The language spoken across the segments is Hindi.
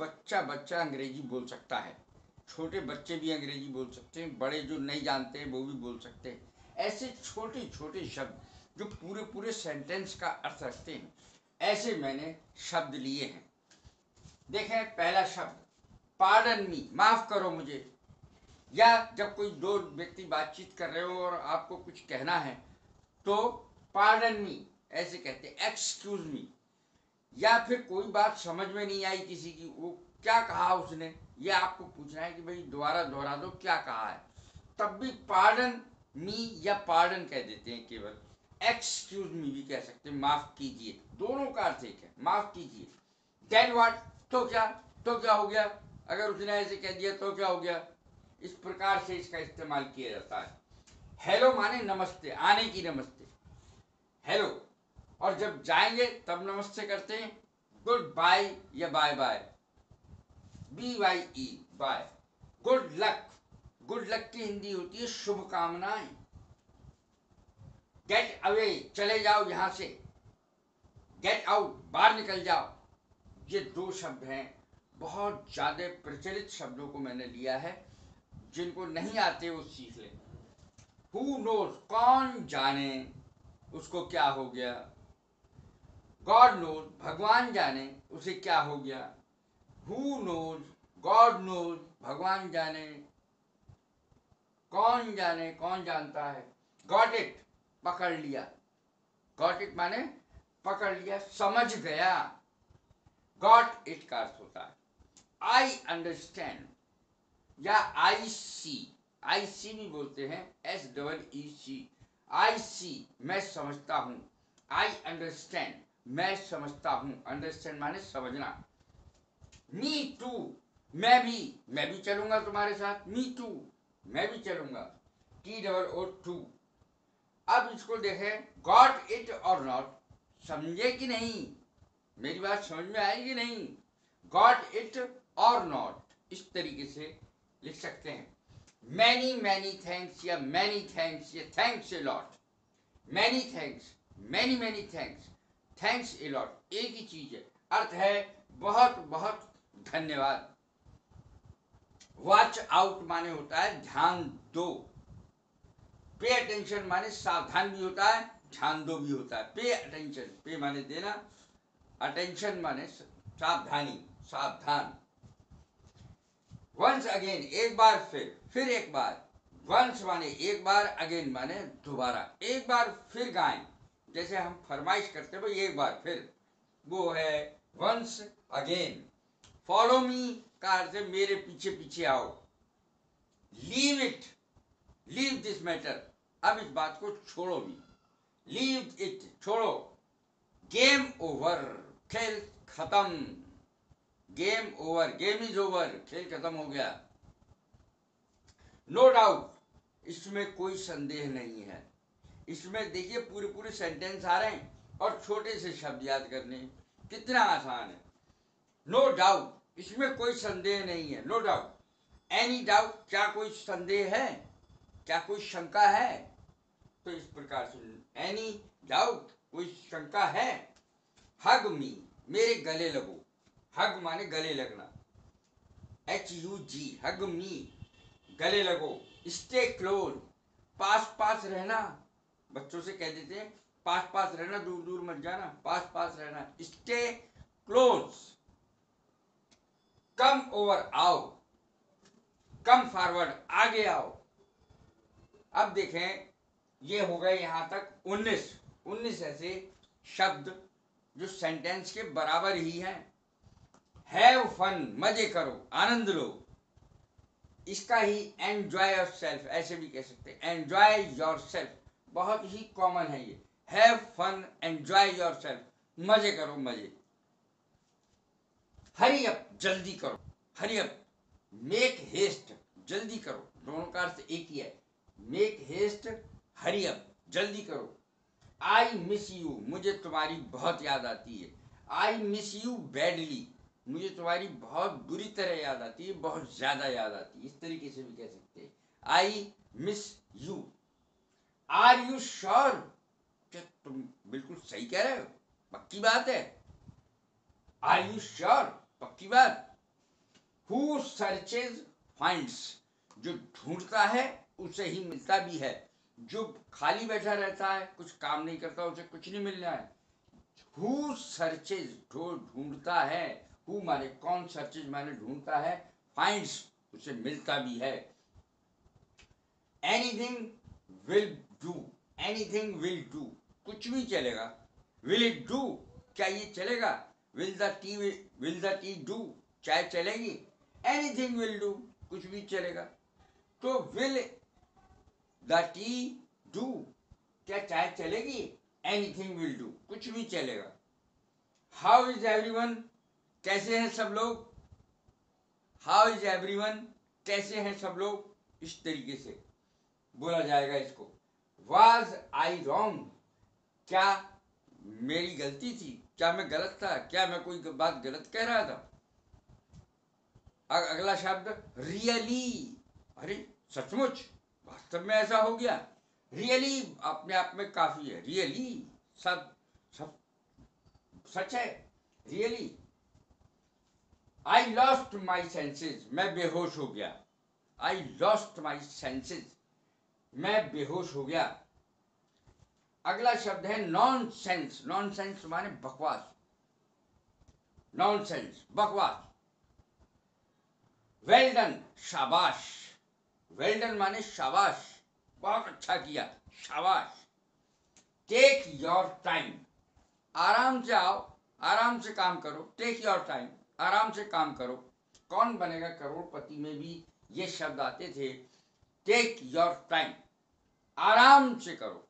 बच्चा बच्चा अंग्रेजी बोल सकता है, छोटे बच्चे भी अंग्रेजी बोल सकते हैं, बड़े जो नहीं जानते हैं वो भी बोल सकते हैं। ऐसे छोटे छोटे शब्द जो पूरे पूरे सेंटेंस का अर्थ रखते हैं, ऐसे मैंने शब्द लिए हैं। देखें, पहला शब्द पार्डन मी, माफ करो मुझे। या जब कोई दो व्यक्ति बातचीत कर रहे हो और आपको कुछ कहना है तो पार्डन मी ऐसे कहते हैं, एक्सक्यूज मी। या फिर कोई बात समझ में नहीं आई किसी की, वो क्या कहा उसने, ये आपको पूछना है कि भाई दोबारा दोहरा दो क्या कहा है, तब भी पार्डन मी या पार्डन कह देते हैं केवल। एक्सक्यूज मी भी कह सकते हैं, माफ कीजिए, दोनों का अर्थ एक है, माफ कीजिए। देन व्हाट, तो क्या हो गया, अगर उसने ऐसे कह दिया तो क्या हो गया, इस प्रकार से इसका इस्तेमाल किया जाता है। हेलो माने नमस्ते, आने की नमस्ते, हेलो। और जब जाएंगे तब नमस्ते करते हैं, गुड बाय या bye bye, BYE, bye. Good luck, good luck की हिंदी होती है शुभकामनाएं। गेट अवे, चले जाओ यहां से। गेट आउट, बाहर निकल जाओ। ये दो शब्द हैं, बहुत ज्यादा प्रचलित शब्दों को मैंने लिया है, जिनको नहीं आते वो सीख लें। हु नोज, कौन जाने उसको क्या हो गया। गॉड नोज, भगवान जाने उसे क्या हो गया। हु नोज, गॉड नोज, भगवान जाने, कौन जाने, कौन जानता है। गॉट इट, पकड़ लिया। गॉट इट माने पकड़ लिया, समझ गया। गॉट इट का अर्थ होता है आई अंडरस्टैंड या आई सी भी बोलते हैं, SEEC। आई सी, मैं समझता हूं। आई अंडरस्टैंड, मैं समझता हूं। अंडरस्टैंड माने समझना। मी टू, मैं भी चलूंगा तुम्हारे साथ। मी टू, मैं भी चलूंगा। TOO। अब इसको देखें, गॉट इट और नॉट, समझे कि नहीं, मेरी बात समझ में आएगी नहीं। गॉट इट और नॉट, इस तरीके से लिख सकते हैं। मैनी मैनी थैंक्स या मैनी थैंक्स या thanks a lot. Many thanks, many many thanks, thanks a lot, एक ही चीज है, अर्थ है बहुत बहुत धन्यवाद। वॉच आउट माने होता है ध्यान दो। पे अटेंशन माने सावधान भी होता है, ध्यान दो भी होता है। पे अटेंशन, पे माने देना, अटेंशन माने सावधानी, सावधान। वंस अगेन, एक बार फिर एक बार। वंस माने एक बार, अगेन माने दोबारा, एक बार फिर गाएं। जैसे हम फरमाइश करते हैं भाई एक बार फिर, वो है वंस अगेन। फॉलो मी का अर्थ है मेरे पीछे पीछे आओ। Leave it, leave this matter, अब इस बात को छोड़ो भी। लीव इट, छोड़ो। गेम ओवर, खेल खत्म। Game over, game is over, खेल खत्म हो गया। नो डाउट, इसमें कोई संदेह नहीं है। इसमें देखिए पूरे पूरे सेंटेंस आ रहे हैं और छोटे से शब्द याद करने, कितना आसान है। नो डाउट, इसमें कोई संदेह नहीं है, नो डाउट। एनी डाउट, क्या कोई संदेह है, क्या कोई शंका है, तो इस प्रकार से एनी डाउट, कोई शंका है। हग मी, मेरे गले लगो। हग माने गले लगना, HUG, हग मी, गले लगो। स्टे क्लोज, पास पास रहना, बच्चों से कह देते हैं पास पास रहना, दूर दूर मत जाना, पास पास रहना। Stay close. कम ओवर, आओ। कम फॉरवर्ड, आगे आओ। अब देखें, ये हो गए यहां तक 19 ऐसे शब्द जो सेंटेंस के बराबर ही हैं। हैव फन, मजे करो, आनंद लो। इसका ही एंजॉय योर सेल्फ ऐसे भी कह सकते हैं, एंजॉय योर सेल्फ, बहुत ही कॉमन है ये। Have fun, enjoy yourself, मजे करो, मजे। हरी अप, जल्दी करो, हरी अप। मेक हेस्ट, जल्दी करो, दोनों का अर्थ एक ही है। मेक हेस्ट, हरी अप, जल्दी करो। आई मिस यू, मुझे तुम्हारी बहुत याद आती है। आई मिस यू बैडली, मुझे तुम्हारी बहुत बुरी तरह याद आती है, बहुत ज्यादा याद आती है, इस तरीके से भी कह सकते हैं। I miss you. Are you sure, क्या तुम बिल्कुल सही कह रहे हो, पक्की बात है। आर यू श्योर, पक्की बात। हु सर्चेज फाइंड्स, जो ढूंढता है उसे ही मिलता भी है, जो खाली बैठा रहता है कुछ काम नहीं करता उसे कुछ नहीं मिल रहा है। हु सर्चेज, जो ढूंढता है, हु माने कौन, सर्चेज माने ढूंढता है, फाइंड्स उसे मिलता भी है। Anything will do, anything will do, कुछ भी चलेगा। विल इट डू, क्या ये चलेगा? विल द टी डू, चाय चलेगी? एनीथिंग विल डू, कुछ भी चलेगा। तो विल द टी डू, क्या चाय चलेगी? एनीथिंग विल डू, कुछ भी चलेगा। हाउ इज एवरीवन, कैसे हैं सब लोग? हाउ इज एवरीवन, कैसे हैं सब लोग? इस तरीके से बोला जाएगा इसको। वाज आई रॉन्ग, क्या मेरी गलती थी? क्या मैं गलत था? क्या मैं कोई बात गलत कह रहा था? अगला शब्द रियली, अरे सचमुच, वास्तव में ऐसा हो गया। रियली अपने आप में काफी है, रियली सब सब सच है। Really I lost my senses, मैं बेहोश हो गया। आई लॉस्ट माई सेंसेस, मैं बेहोश हो गया। अगला शब्द है नॉन सेंस, नॉन सेंस माने बकवास, नॉन सेंस बकवास। वेल डन, शाबाश, वेल डन माने शाबाश, बहुत अच्छा किया, शाबाश। टेक योर टाइम, आराम से आओ, आराम से काम करो। टेक योर टाइम, आराम से काम करो। कौन बनेगा करोड़पति में भी ये शब्द आते थे। टेक योर टाइम, आराम से करो,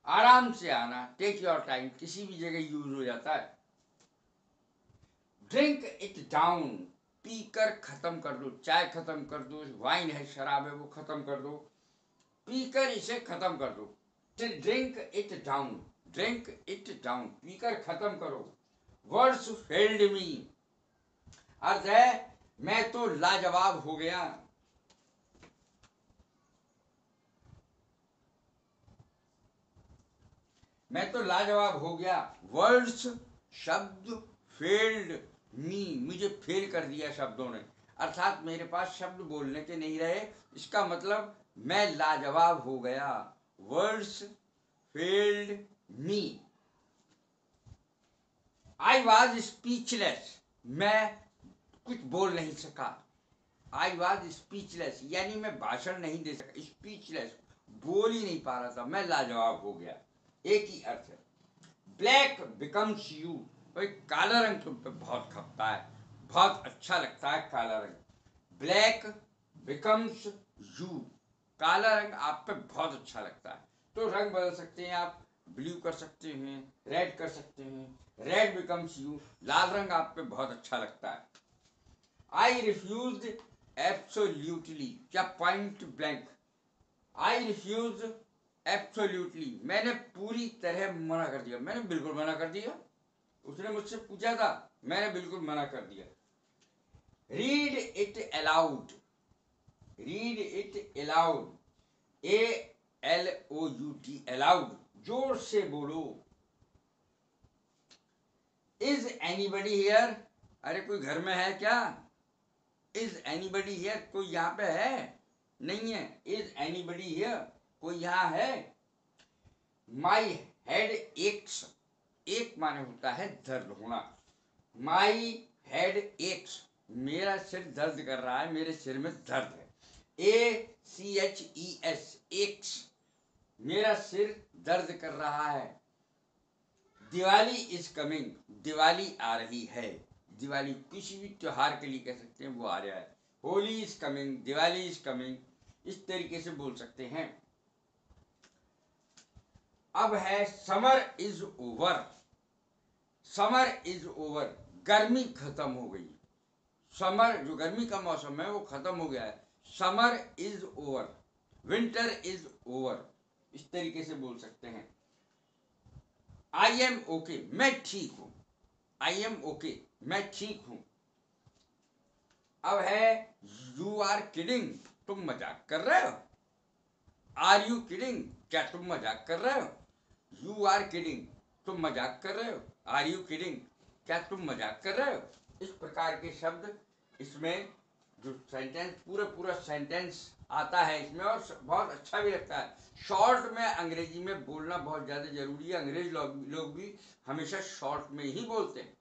आराम से आना। टेक योर टाइम किसी भी जगह यूज हो जाता है। ड्रिंक इट डाउन, पीकर खत्म कर दो, चाय खत्म कर दो, वाइन है, शराब है, वो खत्म कर दो, पीकर इसे खत्म कर दो। Drink it down, drink it down, पीकर खत्म करो। वर्ड्स फेल्ड मी, अर्थ है मैं तो लाजवाब हो गया। मैं तो लाजवाब हो गया। वर्ड्स शब्द, फेल्ड मी, मुझे फेल कर दिया शब्दों ने, अर्थात मेरे पास शब्द बोलने के नहीं रहे। इसका मतलब मैं लाजवाब हो गया। Words failed me. I was speechless, मैं कुछ बोल नहीं सका। आई वॉज स्पीचलेस यानी मैं भाषण नहीं दे सका। स्पीचलेस, बोल ही नहीं पा रहा था, मैं लाजवाब हो गया, एक ही अर्थ है। ब्लैक बिकम्स यू, भाई काला रंग तुम पे बहुत खपता है, बहुत अच्छा लगता है काला रंग। ब्लैक बिकम्स यू, काला रंग आप पे बहुत अच्छा लगता है। तो रंग बदल सकते हैं आप, ब्लू कर सकते हैं, रेड कर सकते हैं। रेड बिकम्स यू, लाल रंग आप पे बहुत अच्छा लगता है। आई रिफ्यूज एब्सोल्यूटली, क्या point blank. I refuse absolutely, मैंने पूरी तरह मना कर दिया, मैंने बिल्कुल मना कर दिया। उसने मुझसे पूछा था, मैंने बिल्कुल मना कर दिया। Read it allowed, read it allowed, ALOUD, allowed, जोर से बोलो। इज एनीबडी हियर, अरे कोई घर में है क्या? इज एनीबडी हियर, कोई यहाँ पे है? नहीं है। इज एनीबडी हियर, कोई यहाँ है? माई हेड एक्स, एक माने होता है दर्द होना। माई हेड एक्स, मेरा सिर दर्द कर रहा है, मेरे सिर में दर्द है। ACHES, एक्स, मेरा सिर दर्द कर रहा है। दिवाली इज कमिंग, दिवाली आ रही है। दिवाली किसी भी त्योहार के लिए कह सकते हैं, वो आ रहा है। Holi is coming, Diwali is coming, इस तरीके से बोल सकते हैं। अब है summer is over, summer is over, गर्मी खत्म हो गई। समर जो गर्मी का मौसम है वो खत्म हो गया है। Summer is over, winter is over, इस तरीके से बोल सकते हैं। आई एम ओके, मैं ठीक हूं। आई एम ओके, मैं ठीक हूं। अब है यू आर किडिंग, तुम मजाक कर रहे हो। आर यू किडिंग, क्या तुम मजाक कर रहे हो। यू आर किडिंग, तुम मजाक कर रहे हो। आर यू किडिंग, क्या तुम मजाक कर रहे हो। इस प्रकार के शब्द इसमें जो सेंटेंस पूरा सेंटेंस आता है इसमें, और बहुत अच्छा भी लगता है। शॉर्ट में अंग्रेजी में बोलना बहुत ज़्यादा जरूरी है। अंग्रेज लोग भी हमेशा शॉर्ट में ही बोलते हैं,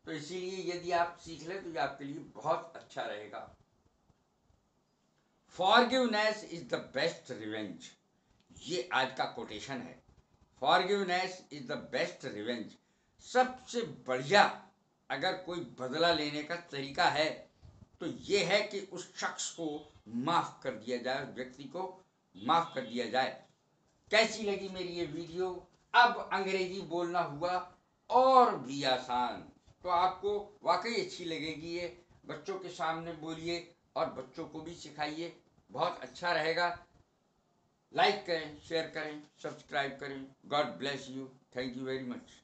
तो इसीलिए यदि आप सीख लें तो ये आपके लिए बहुत अच्छा रहेगा। Forgiveness is the best revenge, ये आज का कोटेशन है। Forgiveness is the best revenge, सबसे बढ़िया अगर कोई बदला लेने का तरीका है तो ये है कि उस शख्स को माफ कर दिया जाए, उस व्यक्ति को माफ कर दिया जाए। कैसी लगी मेरी ये वीडियो? अब अंग्रेजी बोलना हुआ और भी आसान, तो आपको वाकई अच्छी लगेगी ये। बच्चों के सामने बोलिए और बच्चों को भी सिखाइए, बहुत अच्छा रहेगा। लाइक करें, शेयर करें, सब्सक्राइब करें। God bless you, thank you very much.